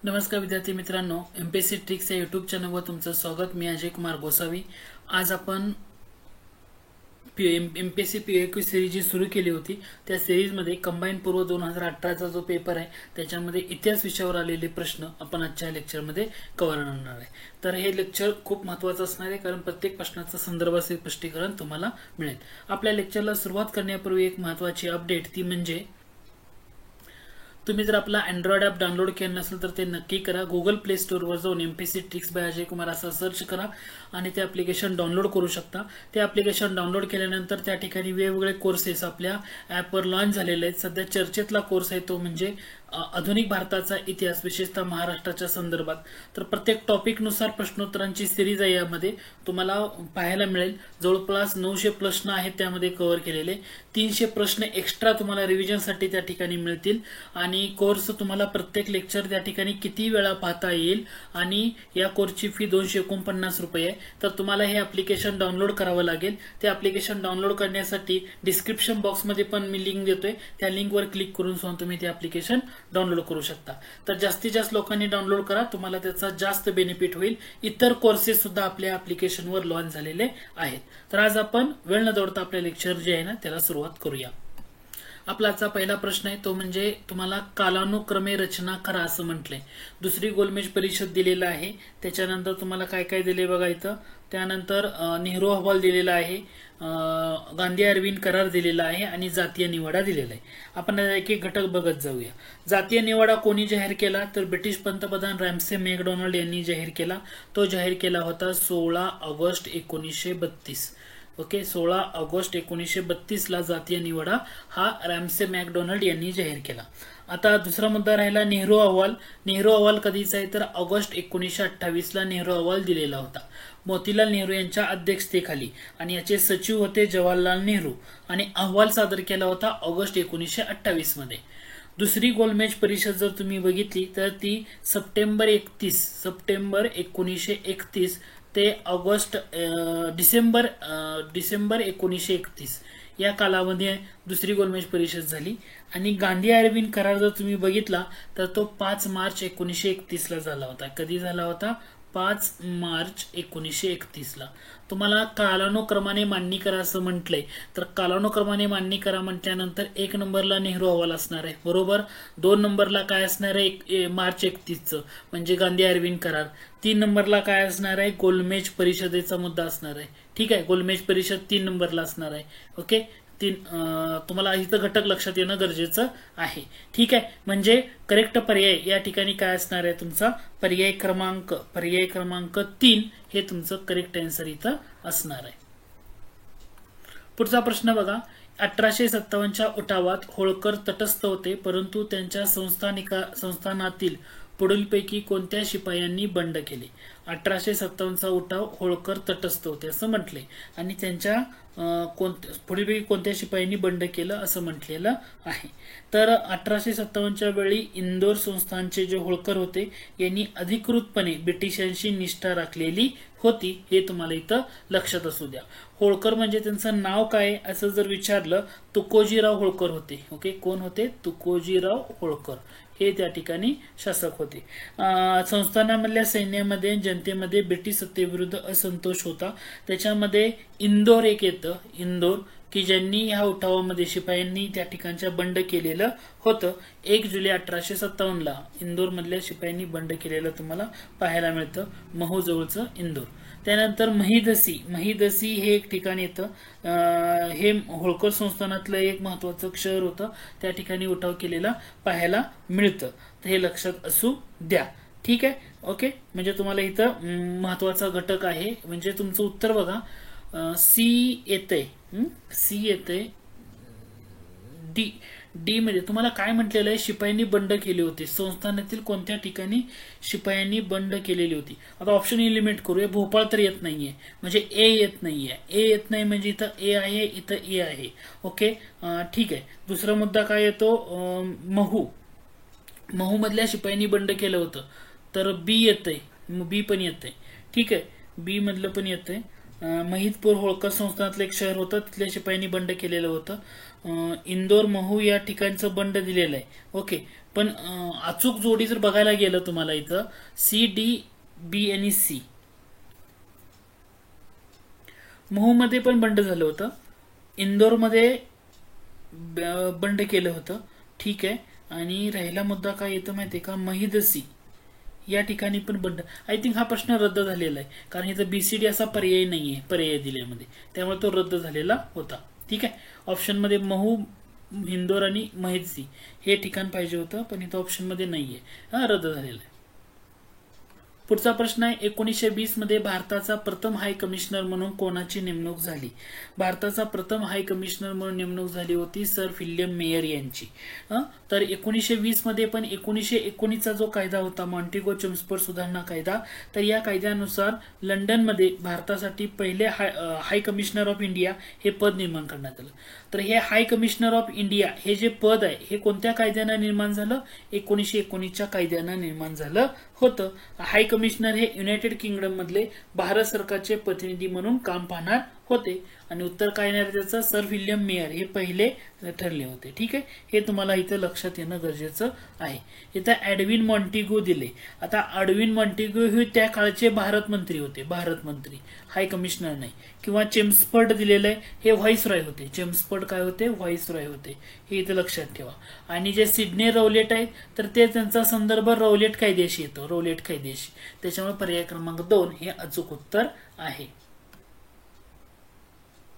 नमस्कार विद्यार्थी मित्रांनो, एमपीएससी ट्रिक्स या यूट्यूब चॅनलवर तुमचं स्वागत। मी अजय कुमार गोसावी। आज आपण एमपीएससी पीएक्यू सिरीज जी सुरू केली होती त्या सिरीजमध्ये कंबाईन पूर्व 2018चा जो पेपर आहे त्याच्यामध्ये इतिहास विषयावर आलेले प्रश्न आपण आजच्या लेक्चरमध्ये कव्हर करणार आहे। तर हे लेक्चर खूप महत्त्वाचं असणार आहे कारण प्रत्येक प्रश्नाचं संदर्भासहित स्पष्टीकरण तुम्हाला मिळेल। आपल्या लेक्चरला सुरुवात करण्यापूर्वी एक महत्त्वाची अपडेट ती म्हणजे तुम्ही जर आपला अँड्रॉइड ॲप डाउनलोड केलं नसेल तर ते नक्की करा। गुगल प्ले स्टोअरवर जाऊन MPSC tricks bye Ajay Kumar असं सर्च करा आणि ते ॲप्लिकेशन डाउनलोड करू शकता। ते ॲप्लिकेशन डाउनलोड केल्यानंतर त्या ठिकाणी वेगवेगळे कोर्सेस आपल्या ॲपवर लॉन्च झालेले आहेत। सध्या चर्चेतला कोर्स आहे तो म्हणजे आधुनिक भारताचा इतिहास, विशेषतः महाराष्ट्राच्या संदर्भात। तर प्रत्येक टॉपिकनुसार प्रश्नोत्तरांची सिरीज आहे। यामध्ये तुम्हाला पाहायला मिळेल जवळपास 900 प्रश्न आहेत त्यामध्ये कव्हर केलेले। 300 प्रश्न एक्स्ट्रा तुम्हाला रिव्हिजनसाठी त्या ठिकाणी मिळतील आणि कोर्स तुम्हाला प्रत्येक लेक्चर त्या ठिकाणी किती वेळा पाहता येईल आणि या कोर्सची फी 249 रुपये आहे। तर तुम्हाला हे ॲप्लिकेशन डाउनलोड करावं लागेल। ते ॲप्लिकेशन डाउनलोड करण्यासाठी डिस्क्रिप्शन बॉक्समध्ये पण मी लिंक देतोय, त्या लिंकवर क्लिक करून तुम्ही ते ॲप्लिकेशन डाउनलोड करू शकता। तर जास्तीत जास्त लोकांनी डाउनलोड करा, तुम्हाला त्याचा जास्त बेनिफिट होईल। इतर कोर्सेस सुद्धा आपल्या ॲप्लिकेशनवर लॉन्च झालेले आहेत। तर आज आपण वेळ न दौडता आपल्या लेक्चर जे आहे ना त्याला सुरुवात करूया। आपला आजचा पहिला प्रश्न आहे तो म्हणजे तुम्हाला कालानुक्रमे रचना करा असं म्हटलंय। दुसरी गोलमेज परिषद दिलेला आहे, त्याच्यानंतर तुम्हाला काय काय दिले बघा इथं। त्यानंतर नेहरू अहवाल दिलेला आहे, गांधी अरविंद करार दिलेला आहे आणि जातीय निवाडा दिलेला आहे। आपण एक एक घटक बघत जाऊया। जातीय निवाडा कोणी जाहीर केला तर ब्रिटिश पंतप्रधान रॅमसे मॅकडोनाल्ड यांनी जाहीर केला। तो जाहीर केला होता 16 ऑगस्ट 1932। ओके, 16 ऑगस्ट 1932 ला जातीय निवाडा हा रॅमसे मॅकडोनाल्ड यांनी जाहीर केला। आता दुसरा मुद्दा राहिला नेहरू अहवाल। नेहरू अहवाल कधीचा आहे तर ऑगस्ट 1928 ला नेहरू अहवाल दिलेला होता मोतीलाल नेहरू यांच्या अध्यक्षतेखाली आणि याचे सचिव होते जवाहरलाल नेहरू आणि अहवाल सादर केला होता ऑगस्ट 1928 मध्ये। दुसरी गोलमेज परिषद जर तुम्ही बघितली तर ती सप्टेंबर 1931 ते डिसेंबर 1931 या कालावधीत दुसरी गोलमेज परिषद झाली। आणि गांधी अरविंद करार जर तुम्ही बघितला तर तो 5 मार्च 1931 ला झाला होता। कधी झाला होता? 5 मार्च 1931 ला। तुम्हाला कालानुक्रमाने मांडणी करा असं म्हटलंय तर कालानुक्रमाने मांडणी करा म्हटल्यानंतर 1 नंबरला नेहरू अहवाल असणार आहे बरोबर। 2 नंबरला काय असणार आहे मार्च 31चं म्हणजे गांधी अरविंद करार। 3 नंबरला काय असणार आहे गोलमेज परिषदेचा मुद्दा असणार आहे। ठीक आहे, गोलमेज परिषद 3 नंबरला असणार आहे। ओके, तुम्हाला इथं घटक लक्षात येणं गरजेचं आहे। ठीक आहे, म्हणजे करेक्ट पर्याय या ठिकाणी काय असणार आहे तुमचा पर्याय क्रमांक 3 हे तुमचं करेक्ट आन्सर इथं असणार आहे। पुढचा प्रश्न बघा। 1857च्या उठावात होळकर तटस्थ होते परंतु त्यांच्या संस्थानातील पुढीलपैकी कोणत्या शिपायांनी बंड केले? 1857चा उठाव होळकर तटस्थ होते असं म्हटले आणि त्यांच्या पुढीलपैकी कोणत्या शिपायांनी बंड केलं असं म्हटलेलं आहे। तर 1857च्या वेळी इंदोर संस्थानचे जे होळकर होते यांनी अधिकृतपणे ब्रिटिशांशी निष्ठा राखलेली होती, हे तुम्हाला इथं लक्षात असू द्या। होळकर म्हणजे त्यांचं नाव काय असं जर विचारलं तुकोजीराव होळकर होते। ओके, कोण होते? तुकोजीराव होळकर हे त्या ठिकाणी शासक होते। संस्थानामधल्या सैन्यामध्ये जनतेमध्ये ब्रिटिश सत्तेविरुद्ध असंतोष होता, त्याच्यामध्ये इंदोर एक येतं, इंदोर की ज्यांनी ह्या उठावामध्ये शिपायांनी त्या ठिकाणच्या बंड केलेलं होतं। 1 जुलै 1857 ला इंदोर मधल्या शिपायांनी बंड केलेलं तुम्हाला पाहायला मिळतं, महू जवळचं इंदोर। त्यानंतर महिदसी हे एक ठिकाण येतं, हे होळकर संस्थानातलं एक महत्वाचं शहर होतं, त्या ठिकाणी उठाव केलेला पाहायला मिळतं। तर हे लक्षात असू द्या। ठीक आहे, ओके, म्हणजे तुम्हाला इथं महत्वाचा घटक आहे। म्हणजे तुमचं उत्तर बघा सी येते डी मध्ये तुम्हाला काय म्हटलेलं आहे शिपायांनी बंड केले होते, संस्थानातील कोणत्या ठिकाणी शिपायांनी बंड केलेली होती। आता ऑप्शन एलिमिनेट करूया। भोपाळ तर येत नाहीये म्हणजे ए येत नाही म्हणजे इथं ए आहे, इथं ए आहे। ओके, ठीक आहे। दुसरा मुद्दा काय येतो महू मधल्या शिपायांनी बंड केलं होतं तर बी येतंय, बी पण येतंय। ठीक आहे, बी मधलं पण येतंय। महिदपूर होळकर संस्थानातलं एक शहर होतं, तिथल्या शिपायांनी बंड केलेलं होतं. इंदोर महू या ठिकाणचं बंड दिलेलं आहे. ओके, पण अचूक जोडी जर बघायला गेलं तुम्हाला इथं CDB आणि C, महूमध्ये पण बंड झालं होतं, इंदोरमध्ये बंड केलं होतं. ठीक आहे. आणि राहिला मुद्दा काय येतो माहितीये का, महिदसी या ठिकाणी पण बंड. आय थिंक हा प्रश्न रद्द झालेला आहे, कारण इथं BCD असा पर्याय नाहीये पर्याय दिल्यामध्ये, त्यामुळे तो रद्द झालेला होता. ठीक आहे. ऑप्शन मध्ये महू, इंदोर आणि महिदसी हे ठिकाण पाहिजे होतं, पण इथं ऑप्शन मध्ये नाहीये, रद्द झालेला आहे. पुढचा प्रश्न आहे, 1920 मध्ये भारताचा प्रथम हाय कमिशनर म्हणून कोणाची नेमणूक झाली? भारताचा प्रथम हाय कमिशनर म्हणून नेमणूक झाली होती सर विल्यम मेयर यांची. तर 1920 मध्ये पण 1919चा जो कायदा होता, मॉन्टेगो चेम्सफोर्ड सुधारणा कायदा, तर या कायद्यानुसार लंडनमध्ये भारतासाठी पहिले हाय कमिशनर ऑफ इंडिया हे पद निर्माण करण्यात आलं. तर हे हाय कमिशनर ऑफ इंडिया हे जे पद आहे हे कोणत्या कायद्यानं निर्माण झालं? 1919च्या कायद्यानं निर्माण झालं होतं. हाय कमिशनर हे युनायटेड किंगडम मधले भारत सरकारचे प्रतिनिधी म्हणून काम पाहणार होते. आणि उत्तर काय येणार त्याचं? सर विल्यम मेयर हे पहिले ठरले होते. ठीक आहे, हे तुम्हाला इथं लक्षात येणं गरजेचं आहे. इथं एडविन मॉन्टेगो दिले. आता एडविन मॉन्टेगो हे त्या काळचे भारत मंत्री होते, भारत मंत्री, हाय कमिशनर नाही. किंवा चेम्सफोर्ड दिलेलं आहे, हे व्हाईसरॉय होते. चेम्सफोर्ड काय होते? व्हाईसरॉय होते. हे इथं लक्षात ठेवा. आणि जे सिडनी रौलेट आहेत तर ते त्यांचा संदर्भ रौलेट कायद्याशी येतो, रौलेट कायद्याशी. त्याच्यामुळे पर्याय क्रमांक 2 हे अचूक उत्तर आहे.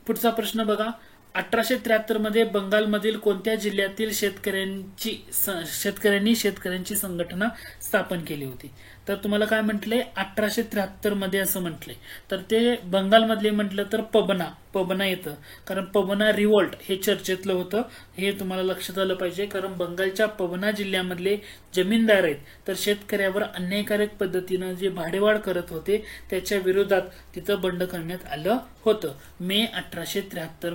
पुढचा प्रश्न बघा, 1873 मध्ये बंगालमधील कोणत्या जिल्ह्यातील शेतकऱ्यांनी शेतकऱ्यांची संघटना स्थापन केली होती? तर तुम्हाला काय म्हटलंय? 1873 मध्ये असं म्हटलंय. तर ते बंगालमधले म्हटलं तर पबना येतं, कारण पबना रिव्होल्ट हे चर्चेतलं होतं. हे तुम्हाला लक्षात आलं पाहिजे, कारण बंगालच्या पबना जिल्ह्यामधले जमीनदार आहेत तर शेतकऱ्यावर अन्यायकारक पद्धतीनं जे भाडेवाढ करत होते त्याच्या विरोधात तिथं बंड करण्यात आलं होतं मे 1873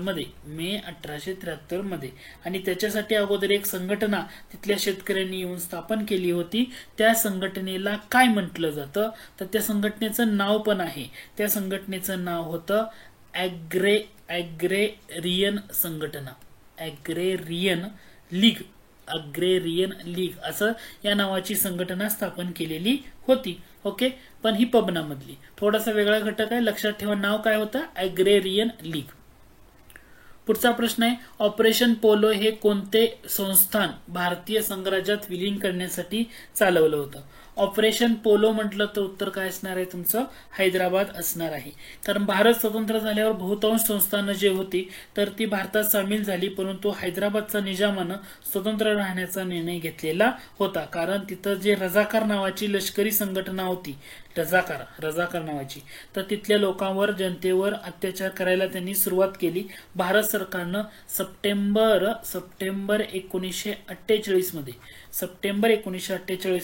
मध्ये. आणि त्याच्यासाठी अगोदर एक संघटना तिथल्या शेतकऱ्यांनी येऊन स्थापन केली होती. त्या संघटनेला काय म्हटलं जातं? तर त्या संघटनेचं नाव पण आहे. त्या संघटनेचं नाव होतं ॲग्रेरियन संघटना, ॲग्रेरियन लीग असं या नावाची संघटना स्थापन केलेली होती. ओके, पण ही पबना मधली. थोडासा वेगळा घटक आहे, लक्षात ठेवा. नाव काय होतं? ॲग्रेरियन लीग. पुढचा प्रश्न आहे, ऑपरेशन पोलो हे कोणते संस्थान भारतीय संघराज्यात विलीन करण्यासाठी चालवलं होतं? ऑपरेशन पोलो म्हटलं तर उत्तर काय असणार आहे तुमचं? हैदराबाद असणार आहे. कारण भारत स्वतंत्र झाल्यावर बहुतांश संस्थानं जे होती तर ती भारतात सामील झाली, परंतु हैदराबादचा निजामानं स्वतंत्र राहण्याचा निर्णय घेतलेला होता. कारण तिथं जे रजाकार नावाची लष्करी संघटना होती, रजाकार नावाची, तर तिथल्या लोकांवर, जनतेवर अत्याचार करायला त्यांनी सुरुवात केली. भारत सरकारनं सप्टेंबर 1948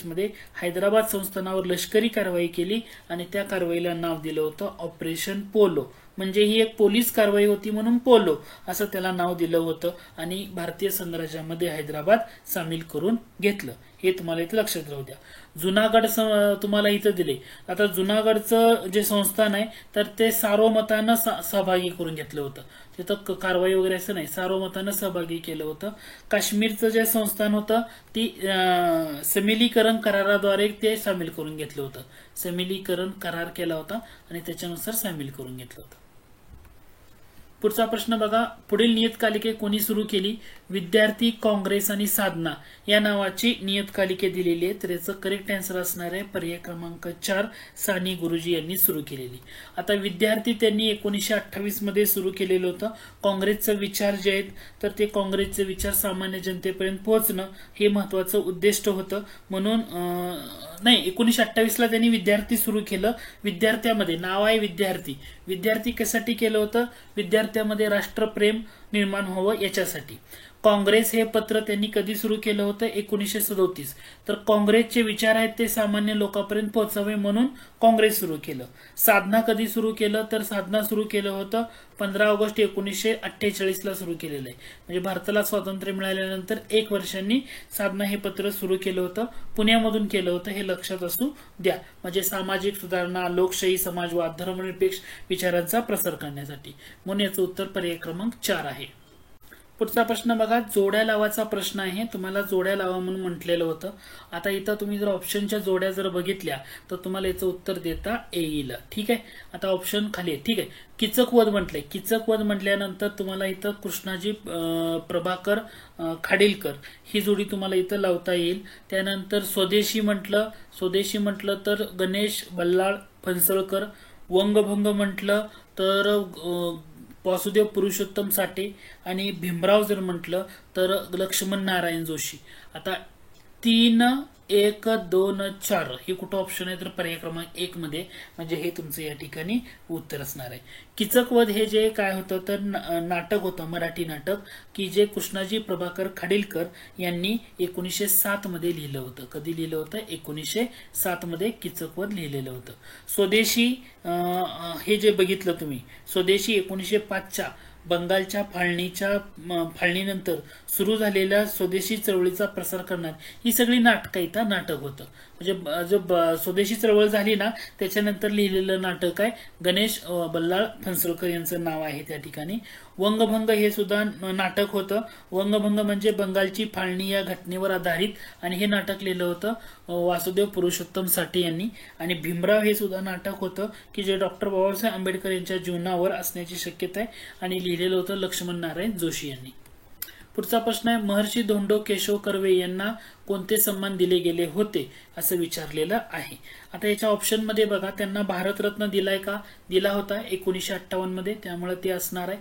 मध्ये हैदराबाद संस्थानावर लष्करी कारवाई केली आणि त्या कारवाईला नाव दिलं होतं ऑपरेशन पोलो. म्हणजे ही एक पोलीस कारवाई होती म्हणून पोलो असं त्याला नाव दिलं होतं आणि भारतीय संघराज्यामध्ये हैदराबाद सामील करून घेतलं. हे तुम्हाला इथं लक्षात राहू द्या. जुनागड तुम्हाला इथं दिले. आता जुनागडचं जे संस्थान आहे तर ते सार्वमतानं सहभागी करून घेतलं होतं. तिथं कारवाई वगैरे असं नाही, सार्वमतानं सहभागी केलं होतं. काश्मीरचं जे संस्थान होतं ती समिलीकरण कराराद्वारे ते सामील करून घेतलं होतं. समिलीकरण करार केला होता आणि त्याच्यानुसार सामील करून घेतलं होतं. पुढचा प्रश्न बघा, पुढील नियतकालिके कोणी सुरू केली? विद्यार्थी काँग्रेस आणि साधना या नावाची नियतकालिके दिलेली आहे. तर याचं करेक्ट आन्सर असणार आहे पर्याय क्रमांक 4, साने गुरुजी यांनी सुरू केलेली. आता विद्यार्थी त्यांनी 1928 मध्ये सुरू केलेलं होतं. काँग्रेसचे विचार जे आहेत तर ते काँग्रेसचे विचार सामान्य जनतेपर्यंत पोहोचणं हे महत्वाचं उद्दिष्ट होतं. म्हणून 1928 ला त्यांनी विद्यार्थी सुरू केलं. विद्यार्थ्यामध्ये नाव आहे विद्यार्थी. विद्यार्थी कशासाठी केलं होतं? विद्यार्थ्यामध्ये राष्ट्रप्रेम, निर्माण व्हावं याच्यासाठी. काँग्रेस हे पत्र त्यांनी कधी सुरू केलं होतं? 1937. तर काँग्रेसचे विचार आहेत ते सामान्य लोकांपर्यंत पोहोचावे म्हणून काँग्रेस सुरू केलं. साधना कधी सुरू केलं? तर साधना सुरू केलं होतं 15 ऑगस्ट 1948 सुरू केलेलं आहे. म्हणजे भारताला स्वातंत्र्य मिळाल्यानंतर 1 वर्षांनी साधना हे पत्र सुरू केलं होतं. पुण्यामधून केलं होतं, हे लक्षात असू द्या. म्हणजे सामाजिक सुधारणा, लोकशाही, समाजवाद, धर्मनिरपेक्ष विचारांचा प्रसार करण्यासाठी. म्हणून याचं उत्तर पर्याय क्रमांक 4 आहे. पुढचा प्रश्न बघा, जोड्या लावाचा प्रश्न आहे. तुम्हाला जोड्या लावा म्हणून म्हटलेलं होतं. आता इथं तुम्ही जर ऑप्शनच्या जोड्या जर बघितल्या तर तुम्हाला याचं उत्तर देता येईल. ठीक आहे, आता ऑप्शन खाली आहे. ठीक आहे, किचकवध म्हटलंय. किचकवध म्हटल्यानंतर तुम्हाला इथं कृष्णाजी प्रभाकर खाडीलकर ही जोडी तुम्हाला इथं लावता येईल. त्यानंतर स्वदेशी म्हटलं तर गणेश बल्लाळ फणसळकर. वंगभंग म्हटलं तर वासुदेव पुरुषोत्तम साठे. आणि भीमराव जर म्हटलं तर लक्ष्मण नारायण जोशी. आता 3, 1, 2, 4 हे कुठं ऑप्शन आहे? तर पर्याय क्रमांक 1 मध्ये. म्हणजे हे तुमचं या ठिकाणी उत्तर असणार आहे. किचकवध हे जे काय होतं तर नाटक होतं, मराठी नाटक, की जे कृष्णाजी प्रभाकर खाडीलकर यांनी 1907 मध्ये लिहिलं होतं. कधी लिहिलं होतं? 1907 मध्ये किचकवध लिहिलेलं होतं. स्वदेशी हे जे बघितलं तुम्ही, स्वदेशी 1905च्या बंगालच्या फाळणीनंतर सुरू झालेल्या स्वदेशी चळवळीचा प्रसार करणार ही सगळी नाटकं इथं नाटक होतं. म्हणजे जो स्वदेशी चळवळ झाली ना त्याच्यानंतर लिहिलेलं नाटक आहे. गणेश बल्लाळ फणसळकर यांचं नाव आहे त्या ठिकाणी. वंगभंग हे सुद्धा नाटक होतं. वंगभंग म्हणजे बंगालची फाळणी या घटनेवर आधारित, आणि हे नाटक लिहिलं होतं वासुदेव पुरुषोत्तम साठे यांनी. आणि भीमराव हे सुद्धा नाटक होतं की जे डॉक्टर बाबासाहेब आंबेडकर यांच्या जीवनावर असण्याची शक्यता आहे, आणि लिहिलेलं होतं लक्ष्मण नारायण जोशी यांनी. पुढचा प्रश्न आहे, महर्षी धोंडो केशव कर्वे यांना कोणते सन्मान दिले गेले होते असं विचारलेलं आहे. आता याच्या ऑप्शन मध्ये बघा, त्यांना भारतरत्न दिलाय का? दिला होता 1958 मध्ये, त्यामुळे ते असणार आहे.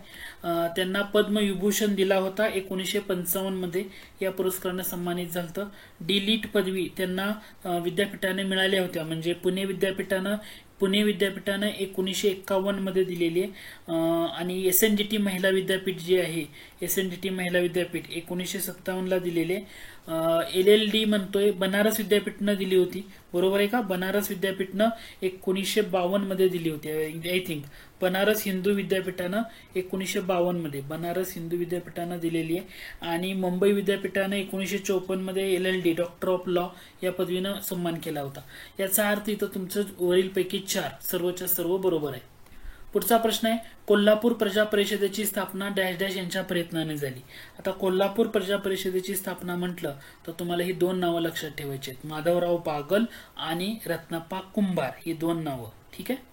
त्यांना पद्मविभूषण दिला होता 1955 मध्ये, या पुरस्काराने सन्मानित झालं. डी.लिट पदवी त्यांना विद्यापीठाने मिळाल्या होत्या. म्हणजे पुणे विद्यापीठानं 1951 मध्ये दिलेली आहे. आणि SNDT महिला विद्यापीठ जे आहे, SNDT महिला विद्यापीठ 1957 ला दिलेले. LLD म्हणतोय बनारस विद्यापीठनं दिली होती, बरोबर आहे का? बनारस विद्यापीठनं 1952 मध्ये दिली होती आय थिंक. बनारस हिंदू विद्यापीठानं 1952 मध्ये बनारस हिंदू विद्यापीठानं दिलेली आहे. आणि मुंबई विद्यापीठानं 1954 मध्ये LLD डॉक्टर ऑफ लॉ या पदवीनं सन्मान केला होता. याचा अर्थ इथं तुमचं वरीलपैकी 4 सर्वच्या सर्व बरोबर आहे. पुढचा प्रश्न आहे, कोल्हापूर प्रजा परिषदेची स्थापना डॅश डॅश यांच्या प्रयत्नाने झाली. आता कोल्हापूर प्रजा परिषदेची स्थापना म्हटलं तर तुम्हाला ही 2 नावं लक्षात ठेवायची आहेत, माधवराव बागल आणि रत्नाप्पा कुंभार, ही 2 नावं. ठीक आहे.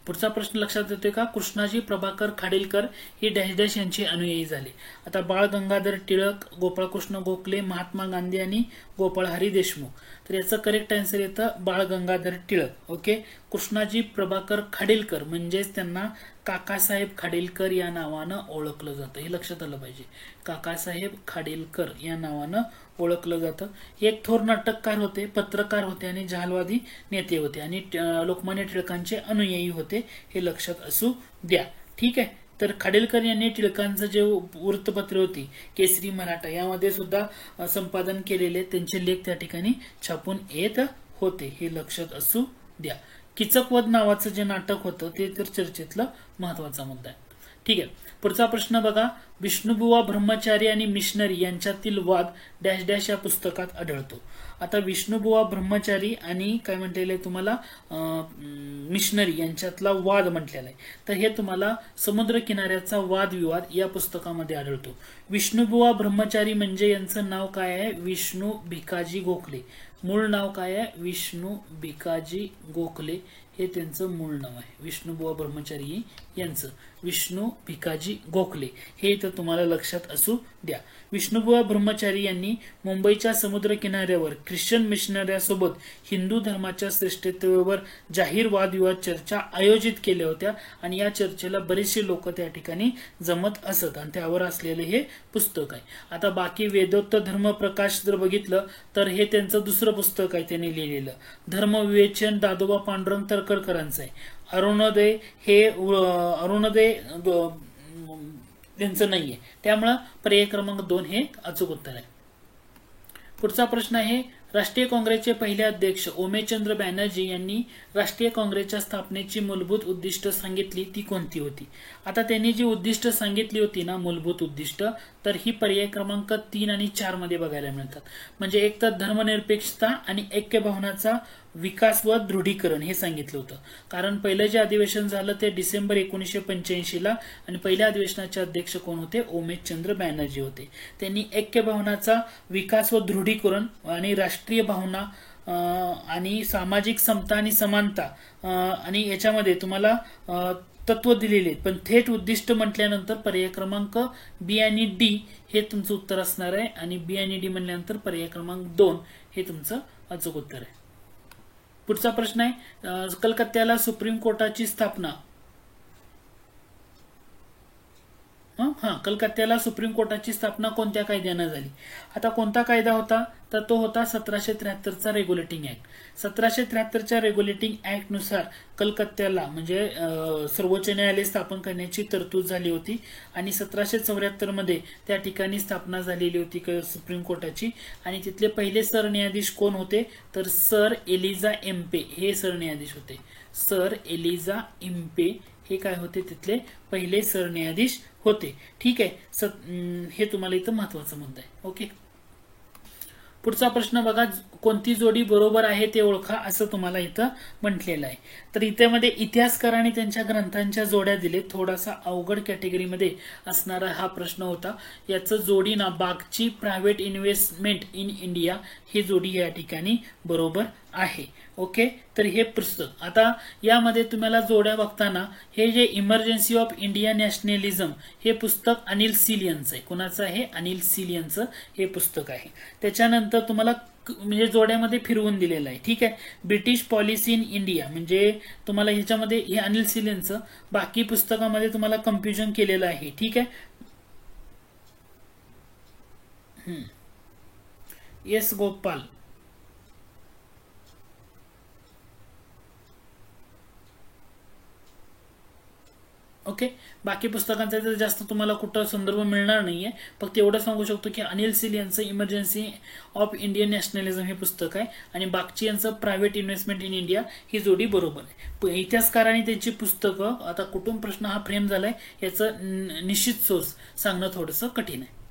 पुढचा प्रश्न लक्षात येतोय का? कृष्णाजी प्रभाकर खाडीलकर ही डॅश डॅश यांचे अनुयायी झाले. आता बाळ गंगाधर टिळक, गोपाळकृष्ण गोखले, महात्मा गांधी आणि गोपाळ हरी देशमुख. तर याचं करेक्ट आन्सर येतं बाळ गंगाधर टिळक. ओके. कृष्णाजी प्रभाकर खाडीलकर म्हणजेच त्यांना काकासाहेब खाडीलकर या नावानं ओळखलं जातं, हे लक्षात आलं पाहिजे. काकासाहेब खाडीलकर या नावानं ओळखलं जातं. एक थोर नाटककार होते, पत्रकार होते आणि जहालवादी नेते होते, आणि लोकमान्य टिळकांचे अनुयायी होते, हे लक्षात असू द्या. ठीक आहे. तर खाडीलकर यांनी टिळकांचं जे वृत्तपत्र होती केसरी मराठा यामध्ये सुद्धा संपादन केलेले त्यांचे लेख त्या ठिकाणी छापून येत होते, हे लक्षात असू द्या. किचकवध नावाचं जे नाटक होतं ते तर चर्चेतला महत्वाचा मुद्दा आहे. ठीक आहे. पुढचा प्रश्न बघा, विष्णुबुवा ब्रह्मचारी आणि मिशनरी यांच्यातील वाद डॅश डॅश या पुस्तकात आढळतो. आता विष्णुबुवा ब्रह्मचारी आणि काय म्हटलेलं आहे तुम्हाला मिशनरी यांच्यातला वाद म्हटलेला आहे. तर हे तुम्हाला समुद्र किनाऱ्याचा वादविवाद या पुस्तकामध्ये आढळतो. विष्णुबुवा ब्रह्मचारी म्हणजे यांचं नाव काय आहे? विष्णू भिकाजी गोखले. मूळ नाव काय आहे? विष्णू भिकाजी गोखले हे त्यांचं मूळ नाव आहे. विष्णुबुवा ब्रह्मचारी यांचं विष्णू भिकाजी गोखले हे इथं तुम्हाला लक्षात असू द्या. विष्णुबुवा ब्रह्मचारी यांनी मुंबईच्या समुद्र किनाऱ्यावर ख्रिश्चन मिशनऱ्यासोबत हिंदू धर्माच्या श्रेष्ठतेवर जाहीर वादविवाद चर्चा आयोजित केल्या होत्या, आणि या चर्चेला बरेचसे लोक त्या ठिकाणी जमत असत, आणि त्यावर असलेले हे पुस्तक आहे. आता बाकी वेदोक्त धर्मप्रकाश जर बघितलं तर हे त्यांचं दुसरं पुस्तक आहे त्यांनी लिहिलेलं. धर्मविवेचन दादोबा पांडुरंग तरखडकरांचं आहे. अरुणोदय हे अरुणोदय त्यांचं नाहीये, त्यामुळे पर्याय क्रमांक 2 हे अचूक उत्तर आहे. पुढचा प्रश्न आहे, राष्ट्रीय काँग्रेसचे पहिले अध्यक्ष ओमेचंद्र बॅनर्जी यांनी राष्ट्रीय काँग्रेसच्या स्थापनेची मूलभूत उद्दिष्ट सांगितली, ती कोणती होती? आता त्यांनी जी उद्दिष्ट सांगितली होती ना, मूलभूत उद्दिष्ट, तर ही पर्याय क्रमांक 3 आणि 4 मध्ये बघायला मिळतात. म्हणजे एक तर धर्मनिरपेक्षता आणि ऐक्य भावनाचा विकास व दृढीकरण हे सांगितलं होतं. कारण पहिलं जे अधिवेशन झालं ते डिसेंबर 1985 ला आणि पहिल्या अधिवेशनाचे अध्यक्ष कोण होते? ओमेशचंद्र बॅनर्जी होते. त्यांनी ऐक्य भावनाचा विकास व दृढीकरण आणि राष्ट्रीय भावना आणि सामाजिक समता आणि समानता आणि याच्यामध्ये तुम्हाला तत्व दिलेले आहेत, पण थेट उद्दिष्ट म्हटल्यानंतर पर्याय क्रमांक बी आणि डी हे तुमचं उत्तर असणार आहे. आणि बी आणि डी म्हणल्यानंतर पर्याय क्रमांक 2 हे तुमचं अचूक उत्तर आहे. पुढचा प्रश्न आहे, कलकत्त्याला सुप्रीम कोर्टाची स्थापना कलकत्त्याला सुप्रीम कोर्टाची स्थापना कोणत्या कायद्याने झाली? आता कोणता कायदा होता? तर तो होता 1773चा रेग्युलेटिंग ऍक्ट. 1773च्या रेग्युलेटिंग ऍक्ट नुसार कलकत्त्याला म्हणजे सर्वोच्च न्यायालय स्थापन करण्याची तरतूद झाली होती आणि 1774 मध्ये त्या ठिकाणी स्थापना झालेली होती सुप्रीम कोर्टाची. आणि तिथले पहिले सरन्यायाधीश कोण होते? तर सर एलिझा एम्पे हे सरन्यायाधीश होते. सर एलिझा एम्पे हे काय होते? तिथले पहिले सरन्यायाधीश होते. ठीक आहे, हे तुम्हाला इथं महत्वाचा मुद्दा आहे. ओके, पुढचा प्रश्न बघा, कोणती जोडी बरोबर आहे ते ओळखा असं तुम्हाला इथं म्हटलेलं आहे. तर इथे इतिहासकारांनी त्यांच्या ग्रंथांच्या जोड्या दिले. थोडासा अवघड कॅटेगरीमध्ये असणारा हा प्रश्न होता. याचं जोडी ना Bagchi private investment in India ही जोडी या ठिकाणी बरोबर आहे. ओके, तर हे पुस्तक आता यामध्ये तुम्हाला जोड्या बघताना हे जे इमर्जन्सी ऑफ इंडिया नॅशनलिझम हे पुस्तक अनिल सील यांचं आहे. कुणाचं आहे? अनिल सील यांचं हे पुस्तक आहे. त्याच्यानंतर तुम्हाला म्हणजे जोड्यामध्ये फिरवून दिलेलं आहे. ठीक आहे, ब्रिटिश पॉलिसी इन इंडिया म्हणजे तुम्हाला ह्याच्यामध्ये हे अनिल सील यांचं, बाकी पुस्तकामध्ये तुम्हाला कन्फ्युजन केलेलं आहे. ठीक आहे, एस गोपाल ओके. बाकी पुस्तकांचा जास्त तुम्हाला कुठं संदर्भ मिळणार नाहीये. फक्त एवढं सांगू शकतो की अनिल सील यांचं इमर्जन्सी ऑफ इंडियन नॅशनलिझम हे पुस्तक आहे आणि बागची यांचं प्रायव्हेट इन्व्हेस्टमेंट इन इंडिया ही जोडी बरोबर आहे. इतिहासकारांनी त्यांची पुस्तकं, आता कुठून प्रश्न हा फ्रेम झालाय याचं निश्चित सोर्स सांगणं थोडंसं कठीण आहे.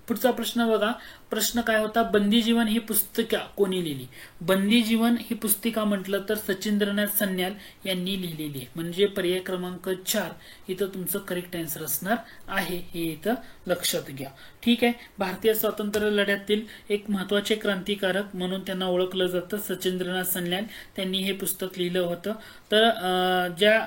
पुढचा प्रश्न बघा, प्रश्न काय होता? बंदी जीवन ही पुस्तिका कोणी लिहिली? बंदी जीवन ही पुस्तिका म्हटलं तर सचिंद्रनाथ सन्याल यांनी लिहिलेली आहे. म्हणजे पर्याय क्रमांक 4 इथं तुमचं करेक्ट आन्सर असणार आहे, हे इथं लक्षात घ्या. ठीक आहे, भारतीय स्वातंत्र्य लढ्यातील एक महत्वाचे क्रांतिकारक म्हणून त्यांना ओळखलं जातं सचिंद्रनाथ सन्याल. त्यांनी हे पुस्तक लिहिलं होतं. तर ज्या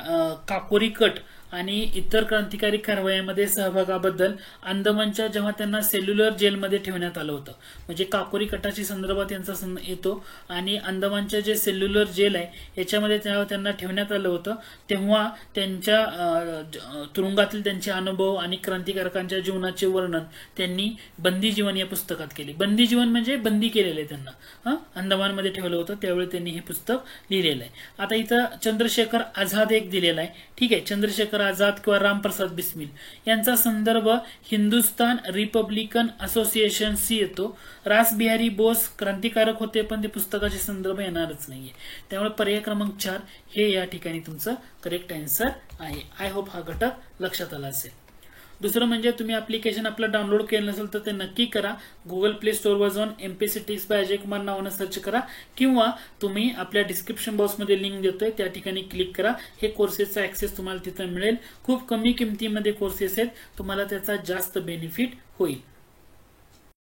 काकोरी कट आणि इतर क्रांतिकारी कारवायांमध्ये सहभागाबद्दल अंदमानच्या जेव्हा त्यांना सेल्युलर जेलमध्ये ठेवण्यात आलं होतं, म्हणजे काकोरी कटाची संदर्भात यांचा येतो आणि अंदमानच्या जे सेल्युलर जेल आहे याच्यामध्ये त्यांना ठेवण्यात आलं होतं, तेव्हा त्यांच्या तुरुंगातील त्यांचे अनुभव आणि क्रांतिकारकांच्या जीवनाचे वर्णन त्यांनी बंदी जीवन या पुस्तकात केले. बंदी जीवन म्हणजे बंदी केलेलं आहे त्यांना, अंदमानमध्ये ठेवलं होतं त्यावेळी त्यांनी हे पुस्तक लिहिलेलं आहे. आता इथं चंद्रशेखर आझाद एक दिलेला आहे. ठीक आहे, चंद्रशेखर आझाद किंवा रामप्रसाद बिस्मिल यांचा संदर्भ हिंदुस्तान रिपब्लिकन असोसिएशनशी येतो. रास बिहारी बोस क्रांतिकारक होते पण ते पुस्तकाचे संदर्भ येणारच नाहीये. त्यामुळे पर्याय क्रमांक 4 हे या ठिकाणी तुमचं करेक्ट आन्सर आहे. आय होप हा घटक लक्षात आला असेल. दुसरं म्हणजे तुम्ही ऍप्लिकेशन आपलं डाउनलोड केलं नसेल तर ते नक्की करा. गुगल प्ले स्टोअरवर जाऊन MPSC tips by Ajay Kumar नावानं सर्च करा किंवा तुम्ही आपल्या डिस्क्रिप्शन बॉक्समध्ये लिंक देतोय त्या ठिकाणी क्लिक करा. हे कोर्सेसचा ऍक्सेस तुम्हाला तिथं मिळेल. खूप कमी किमतीमध्ये कोर्सेस आहेत, तुम्हाला त्याचा जास्त बेनिफिट होईल.